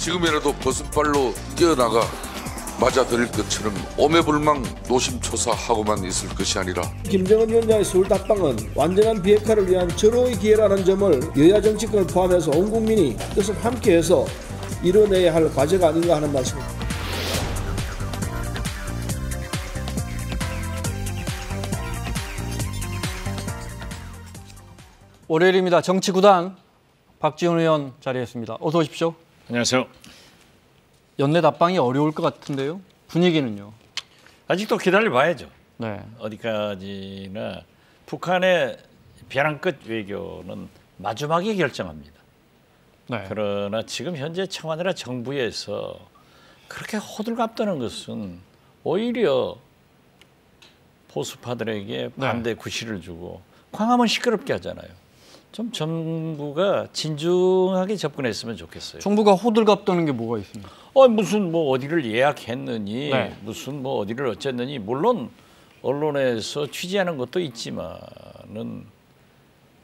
지금이라도 벗은발로 뛰어나가 맞아들일 것처럼 오매불망 노심초사하고만 있을 것이 아니라 김정은 위원장의 서울 답방은 완전한 비핵화를 위한 절호의 기회라는 점을 여야 정치권을 포함해서 온 국민이 뜻을 함께해서 이뤄내야 할 과제가 아닌가 하는 말씀입니다. 월요일입니다. 정치구단 박지원 의원 자리했습니다. 어서 오십시오. 안녕하세요. 연내 답방이 어려울 것 같은데요. 분위기는요? 아직도 기다려봐야죠. 네. 어디까지나 북한의 벼랑 끝 외교는 마지막에 결정합니다. 네. 그러나 지금 현재 청와대나 정부에서 그렇게 호들갑 떠는 것은 오히려 보수파들에게 반대 구실을 주고 광화문 시끄럽게 하잖아요. 좀 정부가 진중하게 접근했으면 좋겠어요. 정부가 호들갑 떠는 게 뭐가 있습니까? 무슨 뭐 어디를 예약했느니 무슨 뭐 어디를 어쨌느니 물론 언론에서 취재하는 것도 있지만은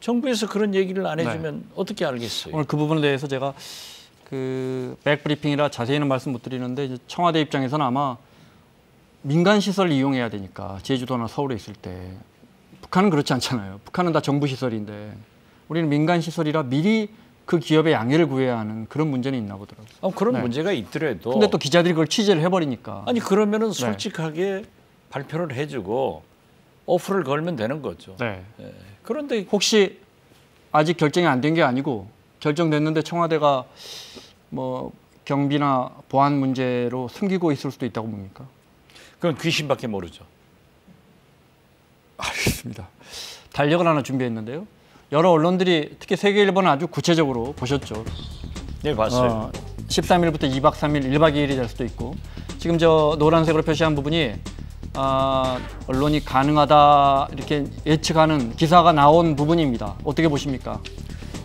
정부에서 그런 얘기를 안 해주면 어떻게 알겠어요? 오늘 그 부분에 대해서 제가 그 백브리핑이라 자세히는 말씀 못 드리는데 이제 청와대 입장에서는 아마 민간 시설을 이용해야 되니까 제주도나 서울에 있을 때 북한은 그렇지 않잖아요. 북한은 다 정부 시설인데 우리는 민간 시설이라 미리 그 기업의 양해를 구해야 하는 그런 문제는 있나 보더라고요. 그런 문제가 있더라도. 근데 또 기자들이 그걸 취재를 해버리니까. 아니 그러면은 솔직하게 발표를 해주고 오프를 걸면 되는 거죠. 네. 그런데 혹시 아직 결정이 안 된 게 아니고 결정됐는데 청와대가 뭐 경비나 보안 문제로 숨기고 있을 수도 있다고 봅니까? 그건 귀신밖에 모르죠. 알겠습니다. 달력을 하나 준비했는데요. 여러 언론들이 특히 세계일보는 아주 구체적으로 보셨죠. 네, 봤어요. 13일부터 2박 3일, 1박 2일이 될 수도 있고 지금 저 노란색으로 표시한 부분이 언론이 가능하다 이렇게 예측하는 기사가 나온 부분입니다. 어떻게 보십니까?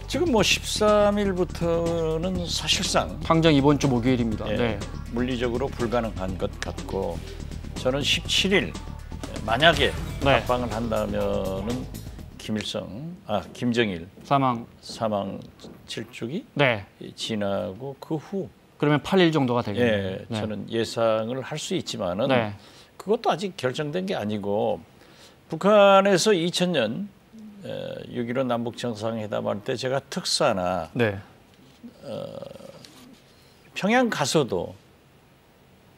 지금 뭐 13일부터는 사실상 당장 이번 주 목요일입니다. 물리적으로 불가능한 것 같고 저는 17일 만약에 네. 답방을 한다면은 김정일 사망 7주기 지나고 그 후 그러면 8일 정도가 되겠네요. 저는 예상을 할 수 있지만은 그것도 아직 결정된 게 아니고 북한에서 2000년 6.15 남북 정상회담 할 때 제가 특사나 평양 가서도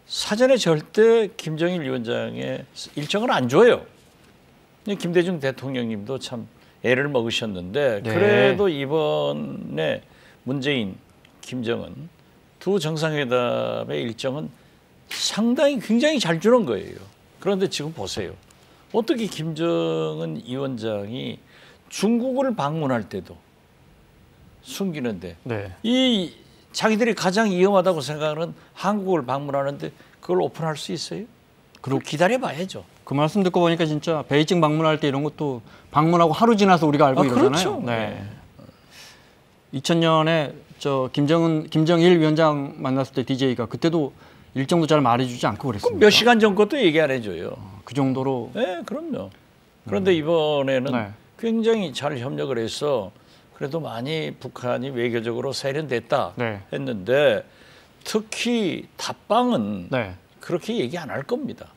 사전에 절대 김정일 위원장의 일정을 안 줘요. 김대중 대통령님도 참 애를 먹으셨는데 그래도 이번에 문재인, 김정은 두 정상회담의 일정은 상당히 굉장히 잘 주는 거예요. 그런데 지금 보세요. 어떻게 김정은 위원장이 중국을 방문할 때도 숨기는데 이 자기들이 가장 위험하다고 생각하는 한국을 방문하는데 그걸 오픈할 수 있어요? 그리고 기다려봐야죠. 그 말씀 듣고 보니까 진짜 베이징 방문할 때 이런 것도 방문하고 하루 지나서 우리가 알고 이러잖아요. 그렇죠. 2000년에 저 김정일 위원장 만났을 때 DJ가 그때도 일정도 잘 말해주지 않고 그랬습니다. 몇 시간 전 것도 얘기 안 해줘요. 그 정도로. 네, 그럼요. 그런데 이번에는 굉장히 잘 협력을 해서 그래도 많이 북한이 외교적으로 세련됐다 했는데 특히 답방은 그렇게 얘기 안 할 겁니다.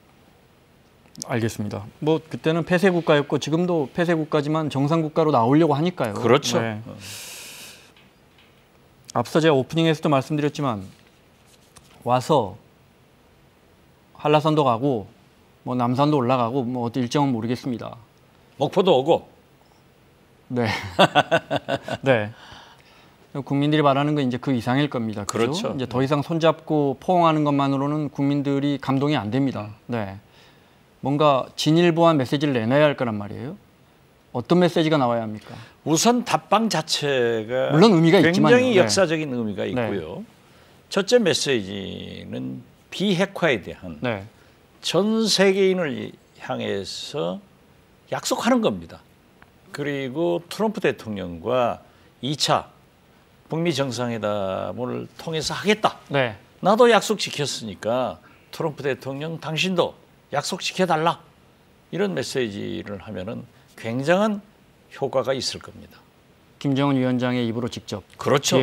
알겠습니다. 뭐 그때는 폐쇄 국가였고 지금도 폐쇄 국가지만 정상 국가로 나오려고 하니까요. 그렇죠. 앞서 제가 오프닝에서도 말씀드렸지만 와서 한라산도 가고 뭐 남산도 올라가고 뭐 어디 일정은 모르겠습니다. 목포도 오고. 국민들이 바라는 건 이제 그 이상일 겁니다. 그렇죠. 이제 더 이상 손잡고 포옹하는 것만으로는 국민들이 감동이 안 됩니다. 뭔가 진일보한 메시지를 내놔야 할 거란 말이에요. 어떤 메시지가 나와야 합니까? 우선 답방 자체가 물론 의미가 굉장히 역사적인 의미가 있고요. 첫째 메시지는 비핵화에 대한 전 세계인을 향해서 약속하는 겁니다. 그리고 트럼프 대통령과 2차 북미 정상회담을 통해서 하겠다. 나도 약속 지켰으니까 트럼프 대통령 당신도 약속시켜달라. 이런 메시지를 하면은 굉장한 효과가 있을 겁니다. 김정은 위원장의 입으로 직접. 그렇죠.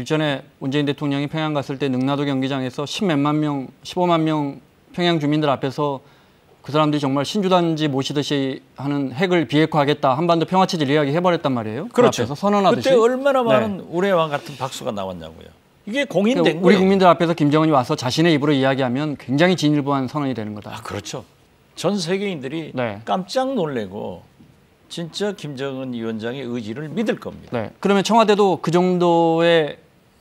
일전에 문재인 대통령이 평양 갔을 때 능라도 경기장에서 10몇만 명, 15만 명 평양 주민들 앞에서 그 사람들이 정말 신주단지 모시듯이 하는 핵을 비핵화하겠다, 한반도 평화체질 이야기 해버렸단 말이에요. 그렇죠. 그 앞에서 선언하듯이. 그때 얼마나 많은 우레와 같은 박수가 나왔냐고요. 이게 공인된 그러니까 거예요. 우리 국민들 앞에서 김정은이 와서 자신의 입으로 이야기하면 굉장히 진일보한 선언이 되는 거다. 아, 그렇죠. 전 세계인들이 네. 깜짝 놀래고 진짜 김정은 위원장의 의지를 믿을 겁니다. 네. 그러면 청와대도 그 정도의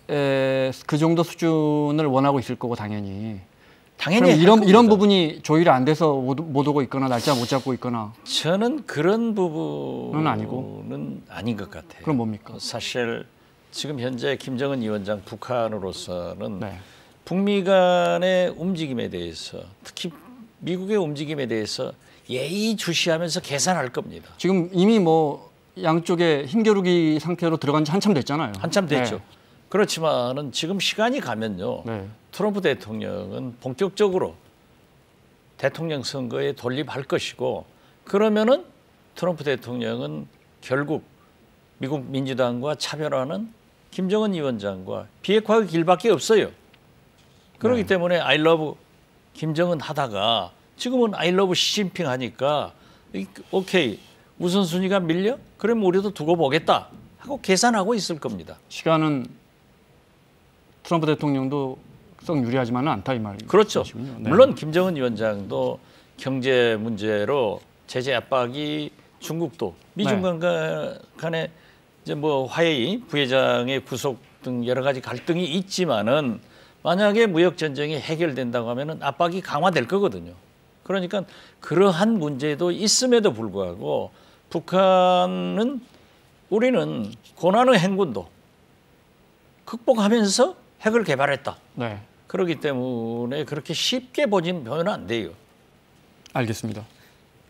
그 정도 수준을 원하고 있을 거고 당연히. 당연히 이런 부분이 조율이 안 돼서 못 오고 있거나 날짜 못 잡고 있거나. 저는 그런 부분은 아니고? 아닌 것 같아요. 그럼 뭡니까? 사실 지금 현재 김정은 위원장 북한으로서는 네. 북미 간의 움직임에 대해서 특히 미국의 움직임에 대해서 예의주시하면서 계산할 겁니다. 지금 이미 뭐 양쪽에 힘겨루기 상태로 들어간 지 한참 됐잖아요. 한참 됐죠. 네. 그렇지만은 지금 시간이 가면요. 네. 트럼프 대통령은 본격적으로 대통령 선거에 돌입할 것이고 그러면은 트럼프 대통령은 결국 미국 민주당과 차별하는 김정은 위원장과 비핵화의 길밖에 없어요. 그렇기 네. 때문에 I love 김정은 하다가 지금은 I love 시진핑 하니까 오케이 우선순위가 밀려? 그럼 우리도 두고 보겠다 하고 계산하고 있을 겁니다. 시간은 트럼프 대통령도 썩 유리하지만은 않다 이 말이죠. 그렇죠. 네. 물론 김정은 위원장도 경제 문제로 제재 압박이 중국도 미중 간에 이제 뭐 화해의 부회장의 구속 등 여러 가지 갈등이 있지만은 만약에 무역 전쟁이 해결된다고 하면은 압박이 강화될 거거든요. 그러니까 그러한 문제도 있음에도 불구하고 북한은 우리는 고난의 행군도 극복하면서 핵을 개발했다. 네. 그렇기 때문에 그렇게 쉽게 보면 안 돼요. 알겠습니다.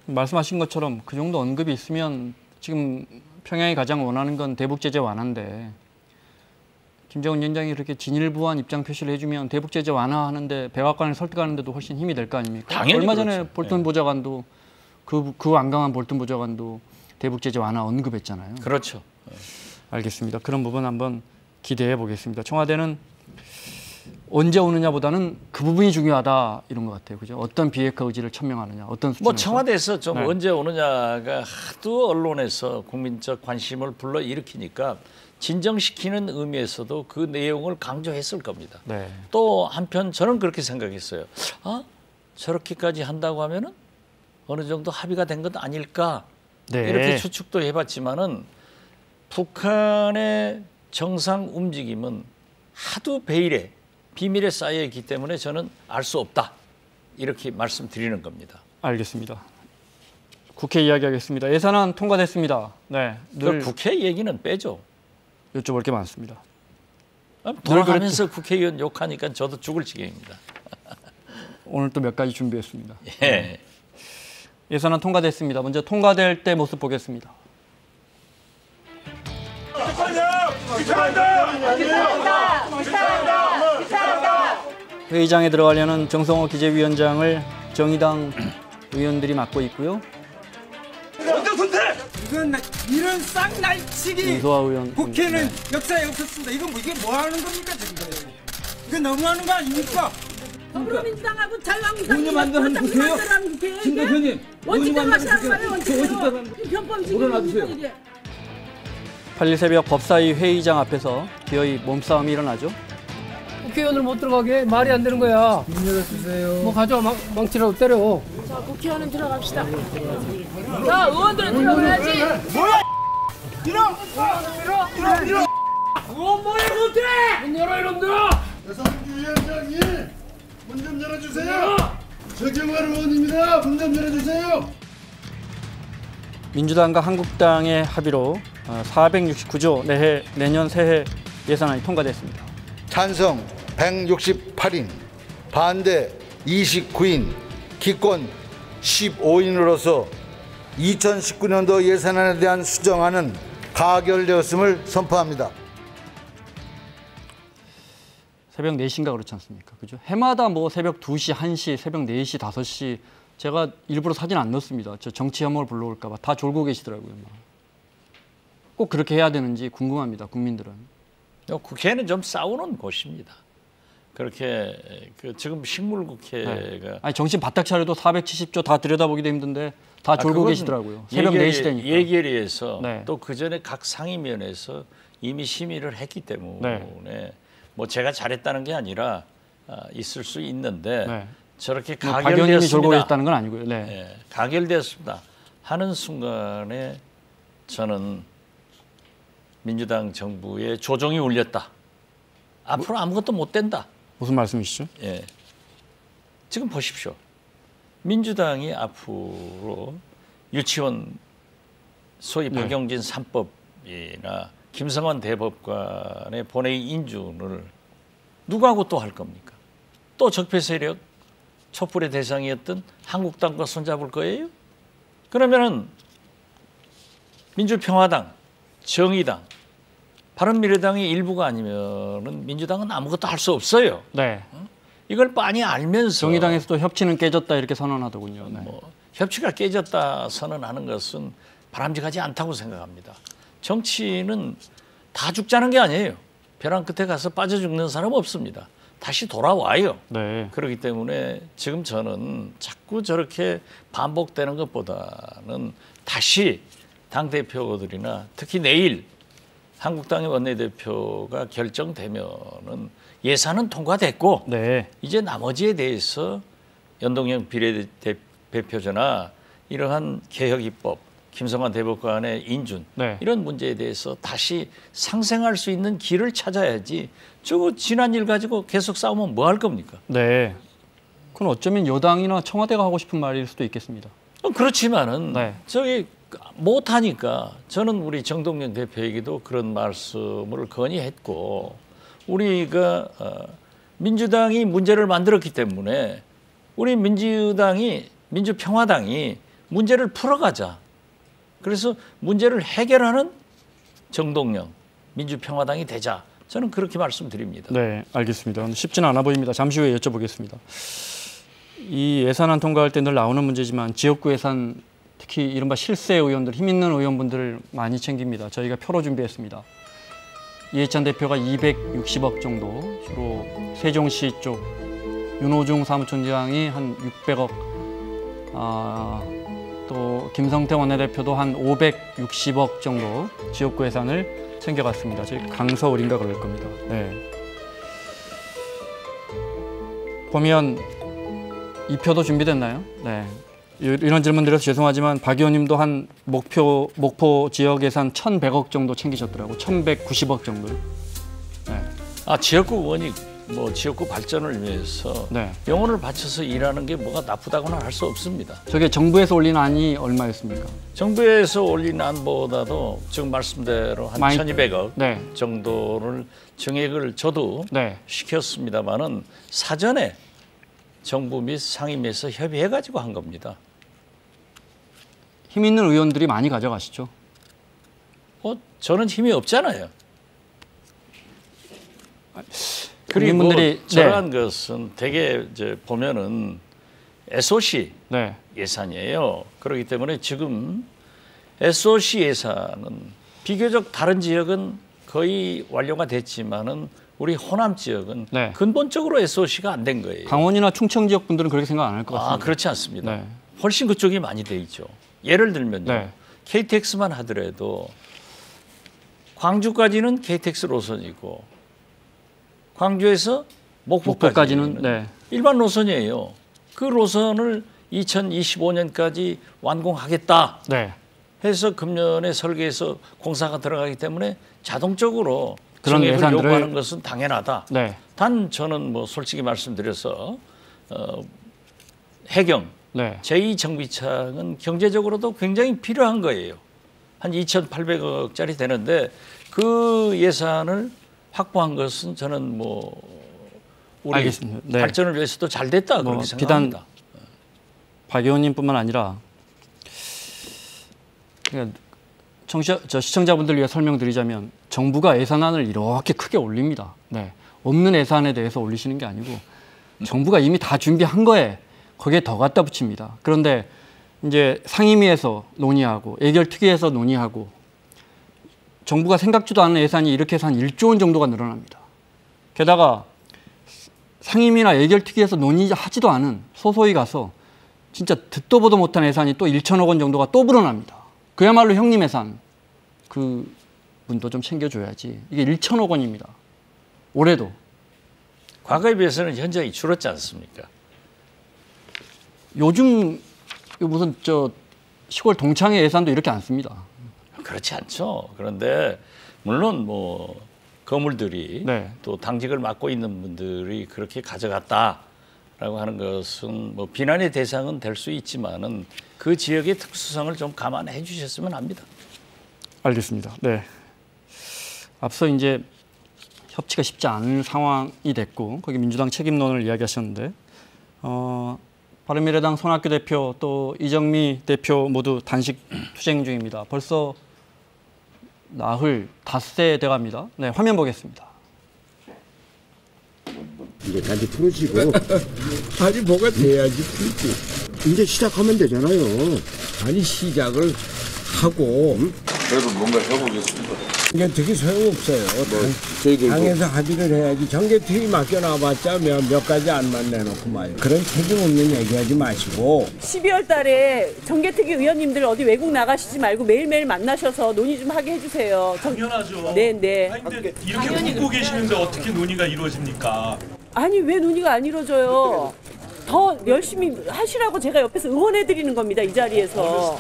말씀하신 것처럼 그 정도 언급이 있으면 지금 평양이 가장 원하는 건 대북 제재 완화인데 김정은 위원장이 그렇게 진일보한 입장 표시를 해주면 대북 제재 완화하는데 백악관을 설득하는데도 훨씬 힘이 될 거 아닙니까? 당연히 얼마 전에 그렇죠. 볼턴 네. 보좌관도 그 완강한 볼턴 보좌관도 대북 제재 완화 언급했잖아요. 그렇죠. 알겠습니다. 그런 부분 한번 기대해 보겠습니다. 청와대는 언제 오느냐보다는 그 부분이 중요하다 이런 것 같아요. 그죠? 어떤 비핵화 의지를 천명하느냐, 어떤 수준에서. 뭐 청와대에서 좀 네. 언제 오느냐가 하도 언론에서 국민적 관심을 불러 일으키니까 진정시키는 의미에서도 그 내용을 강조했을 겁니다. 네. 또 한편 저는 그렇게 생각했어요. 아, 저렇게까지 한다고 하면은 어느 정도 합의가 된 것 아닐까 네. 이렇게 추측도 해봤지만은 북한의 정상 움직임은 하도 비밀에 쌓여 있기 때문에 저는 알 수 없다 이렇게 말씀드리는 겁니다. 알겠습니다. 국회 이야기하겠습니다. 예산안 통과됐습니다. 네, 늘 국회 얘기는 빼죠. 여쭤볼 게 많습니다. 돌아가면서 국회의원 욕하니까 저도 죽을 지경입니다. 오늘 또 몇 가지 준비했습니다. 예. 예산안 통과됐습니다. 먼저 통과될 때 모습 보겠습니다. 회의장에 들어가려는 정성호 기재위원장을 정의당 의원들이 맡고 있고요. 이건 이런 쌍날치기 윤소아 의원 국회는 역사에 없었습니다. 이건 뭐 이게 뭐 하는 겁니까 지금? 이거 너무하는 거 아닙니까? 더불어민주당하고 자유한국당이 의원님 만드는 국회요? 진 대표님, 원칙대로 하시라는 거예요. 원칙대로. 편법 지금 8일 새벽 법사위 회의장 앞에서 기어이 몸싸움이 일어나죠. 국회의원을 못 들어가게 말이 안 되는 거야. 문 열어주세요. 뭐 가져와 망치라고 때려. 자, 국회의원은 들어갑시다. 자, 의원들은 들어가야지. 뭐 뭐야 못해? 문 열어 이놈들아. 위원장님 문 좀 열어주세요. 저경화 의원입니다. 문 좀 열어주세요. 민주당과 한국당의 합의로 469조 내년 새해 예산안이 통과됐습니다. 찬성 168인, 반대 29인, 기권 15인으로서 2019년도 예산안에 대한 수정안은 가결되었음을 선포합니다. 새벽 4시인가 그렇지 않습니까? 그죠? 해마다 뭐 새벽 2시, 1시, 새벽 4시, 5시 제가 일부러 사진 안 넣습니다. 저 정치 혐오를 불러올까 봐 다 졸고 계시더라고요. 꼭 그렇게 해야 되는지 궁금합니다. 국민들은. 국회는 좀 싸우는 곳입니다. 그렇게 지금 식물국회가 네. 아니 정신 바짝 차려도 470조 다 들여다보기도 힘든데 다 졸고 계시더라고요. 새벽 4시 되니까. 예결위에서 네. 또 그전에 각 상임위원회에서 이미 심의를 했기 때문에 뭐 제가 잘했다는 게 아니라 있을 수 있는데 저렇게 박 의원님이 졸고 계셨다는 건 아니고요. 네, 가결되었습니다 하는 순간에 저는 민주당 정부의 조종이 울렸다. 앞으로 아무것도 못 된다. 무슨 말씀이시죠? 예. 지금 보십시오. 민주당이 앞으로 유치원 소위 박용진 3법이나 김성환 대법관의 본회의 인준을 누구하고 또 할 겁니까? 또 적폐 세력 촛불의 대상이었던 한국당과 손잡을 거예요? 그러면은 민주평화당, 정의당, 바른미래당의 일부가 아니면은 민주당은 아무것도 할 수 없어요. 네. 이걸 빤히 알면서 정의당에서도 협치는 깨졌다 이렇게 선언하더군요. 네. 뭐 협치가 깨졌다 선언하는 것은 바람직하지 않다고 생각합니다. 정치는 다 죽자는 게 아니에요. 벼랑 끝에 가서 빠져 죽는 사람 없습니다. 다시 돌아와요. 네. 그렇기 때문에 지금 저는 자꾸 저렇게 반복되는 것보다는 다시 당대표들이나 특히 내일 한국당의 원내대표가 결정되면은 예산은 통과됐고 네. 이제 나머지에 대해서 연동형 비례대표제나 이러한 개혁입법, 김성환 대법관의 인준 이런 문제에 대해서 다시 상생할 수 있는 길을 찾아야지 저거 지난 일 가지고 계속 싸우면 뭐 할 겁니까? 네. 그건 어쩌면 여당이나 청와대가 하고 싶은 말일 수도 있겠습니다. 그렇지만은 저기 못하니까 저는 우리 정동영 대표에게도 그런 말씀을 건의했고 우리가 민주당이 문제를 만들었기 때문에 우리 민주평화당이 문제를 풀어가자. 그래서 문제를 해결하는 정동영 민주평화당이 되자. 저는 그렇게 말씀드립니다. 네, 알겠습니다. 쉽지는 않아 보입니다. 잠시 후에 여쭤보겠습니다. 이 예산안 통과할 때 늘 나오는 문제지만 지역구 예산 특히 이른바 실세 의원들, 힘 있는 의원분들을 많이 챙깁니다. 저희가 표로 준비했습니다. 이해찬 대표가 260억 정도, 주로 세종시 쪽, 윤호중 사무총장이 한 600억, 또 김성태 원내대표도 한 560억 정도 지역구 예산을 챙겨갔습니다. 저희 강서울인가 그럴 겁니다. 네. 보면 이 표도 준비됐나요? 네. 이런 질문 드려서 죄송하지만 박 의원님도 한 목포 지역 예산 1,100억 정도 챙기셨더라고. 1,190억 정도. 네. 지역구 의원이 뭐 지역구 발전을 위해서 영혼을 바쳐서 일하는 게 뭐가 나쁘다고는 할 수 없습니다. 저게 정부에서 올린 안이 얼마였습니까? 정부에서 올린 안보다도 지금 말씀대로 한 1,200억 정도를 정액을 저도 시켰습니다마는 사전에 정부 및 상임위에서 협의해가지고 한 겁니다. 힘 있는 의원들이 많이 가져가시죠? 저는 힘이 없잖아요. 그리고 국민분들이 저러한 것은 되게 이제 보면은 SOC 예산이에요. 그렇기 때문에 지금 SOC 예산은 비교적 다른 지역은 거의 완료가 됐지만은 우리 호남 지역은 근본적으로 SOC가 안 된 거예요. 강원이나 충청 지역 분들은 그렇게 생각 안 할 것 같습니다. 그렇지 않습니다. 훨씬 그쪽이 많이 돼 있죠. 예를 들면요. KTX만 하더라도 광주까지는 KTX 노선이고 광주에서 목포까지는 일반 노선이에요. 그 노선을 2025년까지 완공하겠다 해서 금년에 설계해서 공사가 들어가기 때문에 자동적으로 그런 예산들을 요구하는 것은 당연하다. 단 저는 뭐 솔직히 말씀드려서 해경 제2정비창은 경제적으로도 굉장히 필요한 거예요. 한 2,800억짜리 되는데 그 예산을 확보한 것은 저는 뭐 우리 발전을 위해서도 잘 됐다 그렇게 생각합니다. 비단 박 의원님뿐만 아니라 시청자분들 위해 설명드리자면 정부가 예산안을 이렇게 크게 올립니다. 없는 예산에 대해서 올리시는 게 아니고 정부가 이미 다 준비한 거에 거기에 더 갖다 붙입니다. 그런데 이제 상임위에서 논의하고 예결특위에서 논의하고 정부가 생각지도 않은 예산이 이렇게 해서 한 1조 원 정도가 늘어납니다. 게다가 상임위나 예결특위에서 논의하지도 않은 소소히 가서 진짜 듣도 보도 못한 예산이 또 1천억 원 정도가 또 불어납니다. 그야말로 형님 예산. 그 분도 좀 챙겨줘야지. 이게 1천억 원입니다. 올해도. 과거에 비해서는 현저히 줄었지 않습니까? 요즘 무슨 시골 동창회 예산도 이렇게 안 씁니다. 그렇지 않죠. 그런데 물론 뭐 거물들이 네. 또 당직을 맡고 있는 분들이 그렇게 가져갔다라고 하는 것은 뭐 비난의 대상은 될 수 있지만은 그 지역의 특수성을 좀 감안해 주셨으면 합니다. 알겠습니다. 네. 앞서 이제 협치가 쉽지 않은 상황이 됐고 거기 민주당 책임론을 이야기하셨는데 바른미래당 손학규 대표 또 이정미 대표 모두 단식 투쟁 중입니다. 벌써 나흘 닷새 돼갑니다. 네, 화면 보겠습니다. 이제 단지 풀으시고 아니 뭐가 돼야지 풀지. 이제 시작하면 되잖아요. 아니 시작을 하고 그래도 뭔가 해보겠습니다. 이게 되게 소용없어요. 당에서 합의를 해야지. 정개특위 맡겨놔봤자 몇 가지 안만 내놓고 말이에요. 그런 책임 없는 얘기하지 마시고 12월 달에 정개특위 의원님들 어디 외국 나가시지 말고 매일매일 만나셔서 논의 좀 하게 해주세요. 당연하죠. 네. 아니, 근데 이렇게 묻고 계시는데 어떻게 논의가 이루어집니까? 아니 왜 논의가 안 이루어져요? 더 열심히 하시라고 제가 옆에서 응원해드리는 겁니다. 이 자리에서.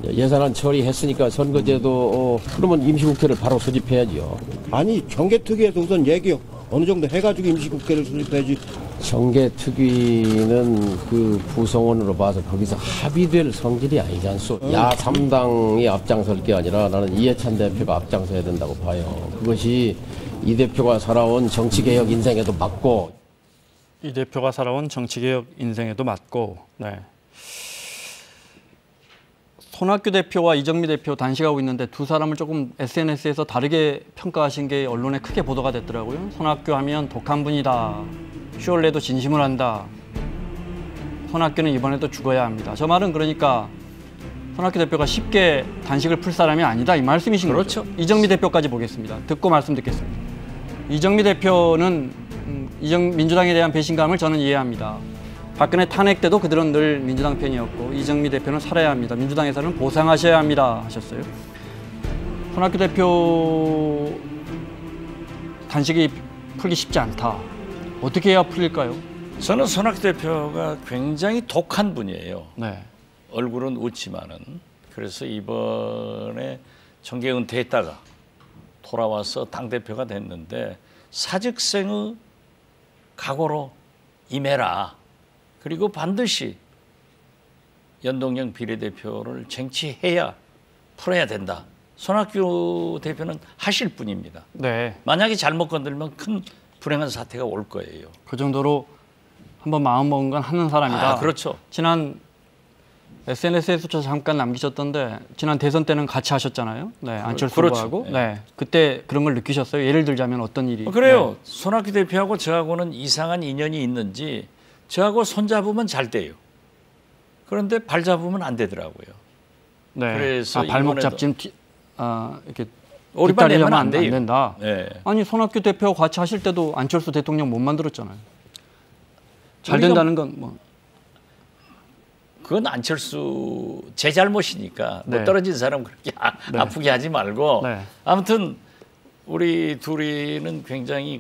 예산안 처리했으니까 선거제도 그러면 임시국회를 바로 소집해야죠. 아니 정개특위에서 우선 얘기 어느 정도 해가지고 임시국회를 소집해야지. 정개특위는 그 구성원으로 봐서 거기서 합의될 성질이 아니지 않소. 야 3당이 앞장설 게 아니라 나는 이해찬 대표가 앞장서야 된다고 봐요. 그것이 이 대표가 살아온 정치개혁 인생에도 맞고 이 대표가 살아온 정치개혁 인생에도 맞고 네. 손학규 대표와 이정미 대표 단식하고 있는데 두 사람을 조금 SNS에서 다르게 평가하신 게 언론에 크게 보도가 됐더라고요. 손학규 하면 독한 분이다. 슈얼레도 진심을 한다. 손학규는 이번에도 죽어야 합니다. 저 말은 그러니까 손학규 대표가 쉽게 단식을 풀 사람이 아니다 이 말씀이신 그렇죠. 거죠. 이정미 대표까지 보겠습니다. 듣고 말씀 듣겠습니다. 이정미 대표는 민주당에 대한 배신감을 저는 이해합니다. 박근혜 탄핵 때도 그들은 늘 민주당 편이었고 이정미 대표는 살아야 합니다. 민주당에서는 보상하셔야 합니다 하셨어요. 손학규 대표 단식이 풀기 쉽지 않다. 어떻게 해야 풀릴까요? 저는 손학규 대표가 굉장히 독한 분이에요. 네. 얼굴은 웃지만은. 그래서 이번에 정계 은퇴했다가 돌아와서 당대표가 됐는데 사직생의 각오로 임해라. 그리고 반드시 연동형 비례대표를 쟁취해야 풀어야 된다. 손학규 대표는 하실 분입니다. 네. 만약에 잘못 건들면 큰 불행한 사태가 올 거예요. 그 정도로 한번 마음먹은 건 하는 사람이다. 그렇죠. 지난 SNS에서 잠깐 남기셨던데 지난 대선 때는 같이 하셨잖아요. 네, 안철수 후보하고. 그렇죠. 네. 그때 그런 걸 느끼셨어요? 예를 들자면 어떤 일이? 그래요. 네. 손학규 대표하고 저하고는 이상한 인연이 있는지 저하고 손 잡으면 잘 돼요. 그런데 발 잡으면 안 되더라고요. 네. 그래서 발목 잡지는 이렇게 오리발 내면 안 돼요. 된다. 네. 아니 손학규 대표와 같이 하실 때도 안철수 대통령 못 만들었잖아요. 잘 된다는 건 뭐. 그건 안철수 제 잘못이니까 네. 못 떨어진 사람 그렇게 네. 아프게 하지 말고 네. 아무튼 우리 둘이는 굉장히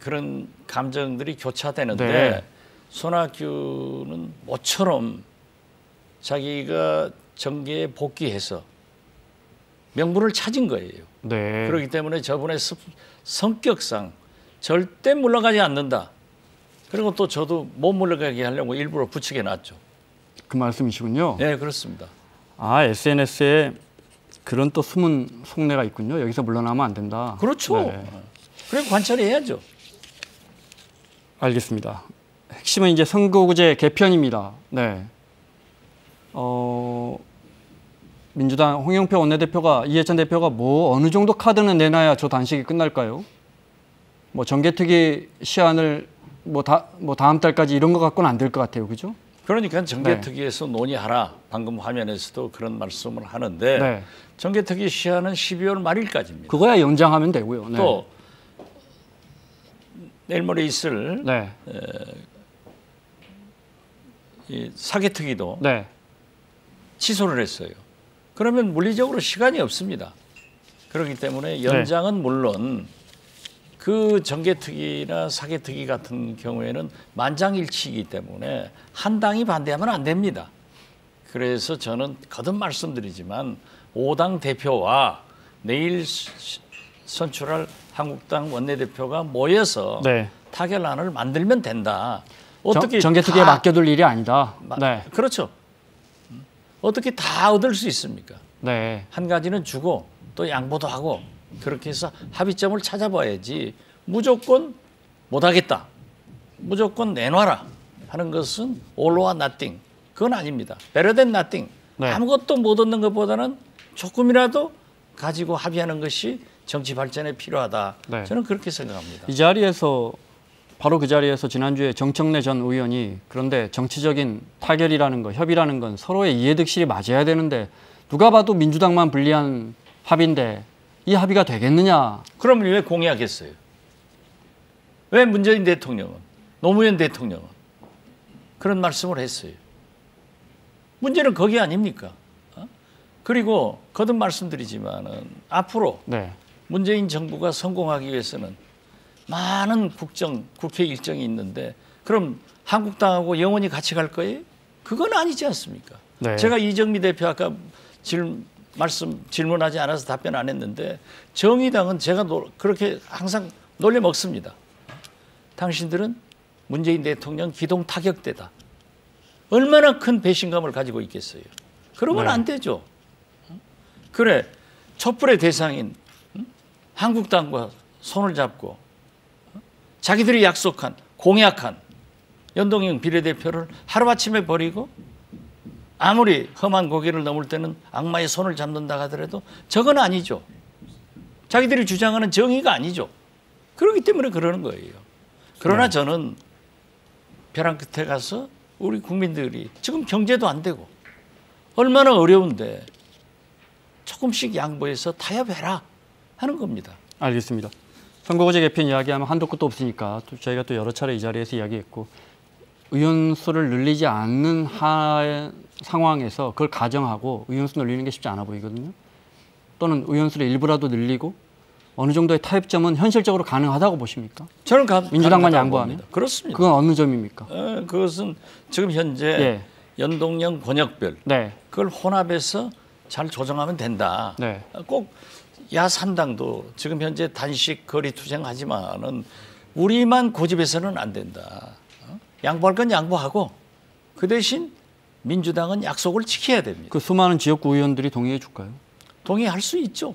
그런 감정들이 교차되는데 네. 손학규는 모처럼 자기가 정계에 복귀해서 명분을 찾은 거예요. 네. 그렇기 때문에 저분의 성격상 절대 물러가지 않는다. 그리고 또 저도 못 물러가게 하려고 일부러 부추겨 놨죠. 그 말씀이시군요. 네, 그렇습니다. SNS에 그런 또 숨은 속내가 있군요. 여기서 물러나면 안 된다. 그렇죠. 네. 그래 관찰해야죠. 알겠습니다. 핵심은 이제 선거구제 개편입니다. 네. 민주당 홍영표 원내대표가 이해찬 대표가 어느 정도 카드는 내놔야 저 단식이 끝날까요? 정개특위 시한을 다음 달까지 이런 거 갖고는 안 될 것 같아요. 그죠? 그러니까 정개특위에서 논의하라. 방금 화면에서도 그런 말씀을 하는데 정개특위 시한은 12월 말일까지입니다. 그거야 연장하면 되고요. 또 내일 모레 있을 이 사개특위도 취소를 했어요. 그러면 물리적으로 시간이 없습니다. 그렇기 때문에 연장은 물론 그 정개특위나 사개특위 같은 경우에는 만장일치이기 때문에 한 당이 반대하면 안 됩니다. 그래서 저는 거듭 말씀드리지만 5당 대표와 내일 선출할 한국당 원내대표가 모여서 타결안을 만들면 된다. 어떻게 정개특위에 맡겨둘 일이 아니다. 그렇죠. 어떻게 다 얻을 수 있습니까? 한 가지는 주고 또 양보도 하고 그렇게 해서 합의점을 찾아봐야지 무조건 못하겠다. 무조건 내놔라 하는 것은 all or nothing. 그건 아닙니다. better than nothing. 아무것도 못 얻는 것보다는 조금이라도 가지고 합의하는 것이 정치 발전에 필요하다. 저는 그렇게 생각합니다. 이 자리에서 바로 그 자리에서 지난주에 정청래 전 의원이 그런데 정치적인 타결이라는 거, 협의라는 건 서로의 이해득실이 맞아야 되는데 누가 봐도 민주당만 불리한 합의인데 이 합의가 되겠느냐. 그러면 왜 공약했어요? 왜 문재인 대통령은, 노무현 대통령은 그런 말씀을 했어요? 문제는 거기 아닙니까? 그리고 거듭 말씀드리지만은 앞으로 문재인 정부가 성공하기 위해서는 많은 국회 일정이 있는데 그럼 한국당하고 영원히 같이 갈 거예요? 그건 아니지 않습니까? 제가 이정미 대표 아까 질문하지 않아서 답변 안 했는데 정의당은 제가 그렇게 항상 놀려먹습니다. 당신들은 문재인 대통령 기동 타격대다. 얼마나 큰 배신감을 가지고 있겠어요. 그러면 안 되죠. 그래 촛불의 대상인 한국당과 손을 잡고 자기들이 약속한 공약한 연동형 비례대표를 하루아침에 버리고 아무리 험한 고개를 넘을 때는 악마의 손을 잡는다 하더라도 저건 아니죠. 자기들이 주장하는 정의가 아니죠. 그렇기 때문에 그러는 거예요. 그러나 저는 벼랑 끝에 가서 우리 국민들이 지금 경제도 안 되고 얼마나 어려운데 조금씩 양보해서 타협해라 하는 겁니다. 알겠습니다. 선거구제 개편 이야기하면 한도 끝도 없으니까 저희가 또 여러 차례 이 자리에서 이야기했고 의원 수를 늘리지 않는 상황에서 그걸 가정하고 의원 수 늘리는 게 쉽지 않아 보이거든요. 또는 의원 수를 일부라도 늘리고 어느 정도의 타협점은 현실적으로 가능하다고 보십니까? 저는 민주당만 양보하면? 봅니다. 그렇습니다. 그건 어느 점입니까? 그것은 지금 현재 연동형 권역별 그걸 혼합해서 잘 조정하면 된다. 꼭 야3당도 지금 현재 단식 거리 투쟁하지만은 우리만 고집해서는 안 된다. 양보할 건 양보하고 그 대신 민주당은 약속을 지켜야 됩니다. 그 수많은 지역구 의원들이 동의해 줄까요? 동의할 수 있죠.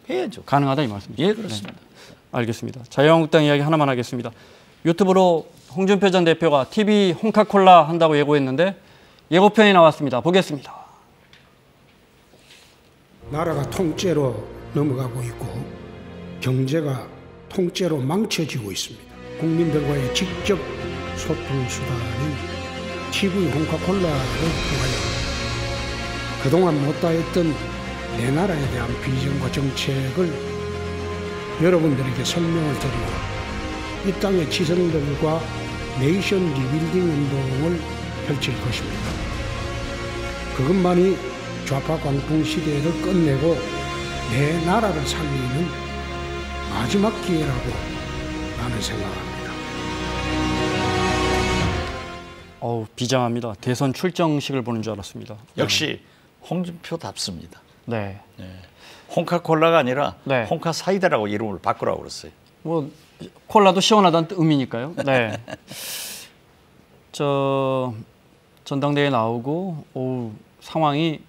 해야죠. 가능하다 이 말씀이죠? 예, 그렇습니다. 알겠습니다. 자유한국당 이야기 하나만 하겠습니다. 유튜브로 홍준표 전 대표가 TV 홍카콜라 한다고 예고했는데 예고편이 나왔습니다. 보겠습니다. 나라가 통째로 넘어가고 있고 경제가 통째로 망쳐지고 있습니다. 국민들과의 직접 소통 수단인 TV 홍카콜라를 통하여 그동안 못다했던 내 나라에 대한 비전과 정책을 여러분들에게 설명을 드리고 이 땅의 지성들과 네이션 리빌딩 운동을 펼칠 것입니다. 그것만이 좌파 광풍 시대를 끝내고 내 나라를 살리는 마지막 기회라고 나는 생각합니다. 비장합니다. 대선 출정식을 보는 줄 알았습니다. 역시 홍준표답습니다. 홍카콜라가 아니라 홍카 사이다라고 이름을 바꾸라고 그랬어요. 뭐 콜라도 시원하다는 의미니까요. 전당대회 나오고 상황이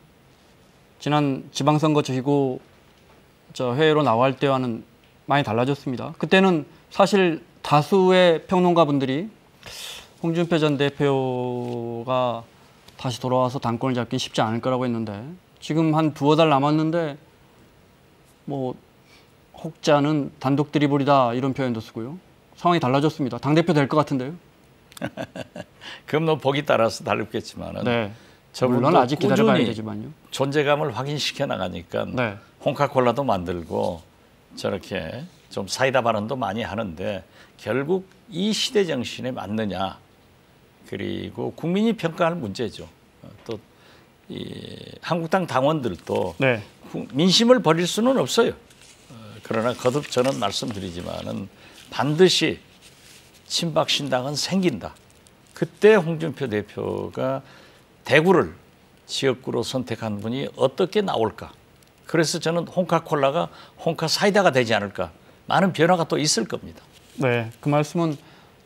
지난 지방선거 지고 회의로 나갈 때와는 많이 달라졌습니다. 그때는 사실 다수의 평론가분들이 홍준표 전 대표가 다시 돌아와서 당권을 잡긴 쉽지 않을 거라고 했는데 지금 한 두어 달 남았는데 뭐 혹자는 단독 드리블이다 이런 표현도 쓰고요. 상황이 달라졌습니다. 당대표 될 것 같은데요? 그럼 뭐 보기 따라서 다르겠지만은 네. 저분도 물론 아직 기다려봐야 꾸준히 되지만요. 존재감을 확인시켜 나가니까 네. 홍카콜라도 만들고 저렇게 좀 사이다 발언도 많이 하는데 결국 이 시대 정신에 맞느냐, 그리고 국민이 평가할 문제죠. 또 이 한국당 당원들도 네. 민심을 버릴 수는 없어요. 그러나 거듭 저는 말씀드리지만은 반드시 친박 신당은 생긴다. 그때 홍준표 대표가 대구를 지역구로 선택한 분이 어떻게 나올까? 그래서 저는 홍카콜라가 홍카 사이다가 되지 않을까? 많은 변화가 또 있을 겁니다. 네, 그 말씀은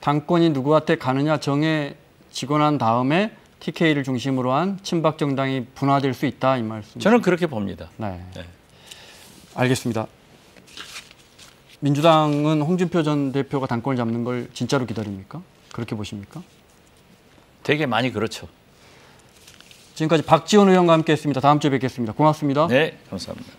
당권이 누구한테 가느냐 정해지고 난 다음에 TK를 중심으로 한 친박 정당이 분화될 수 있다 이 말씀. 저는 그렇게 봅니다. 네. 네. 알겠습니다. 민주당은 홍준표 전 대표가 당권을 잡는 걸 진짜로 기다립니까? 그렇게 보십니까? 되게 많이 그렇죠. 지금까지 박지원 의원과 함께했습니다. 다음 주에 뵙겠습니다. 고맙습니다. 네, 감사합니다.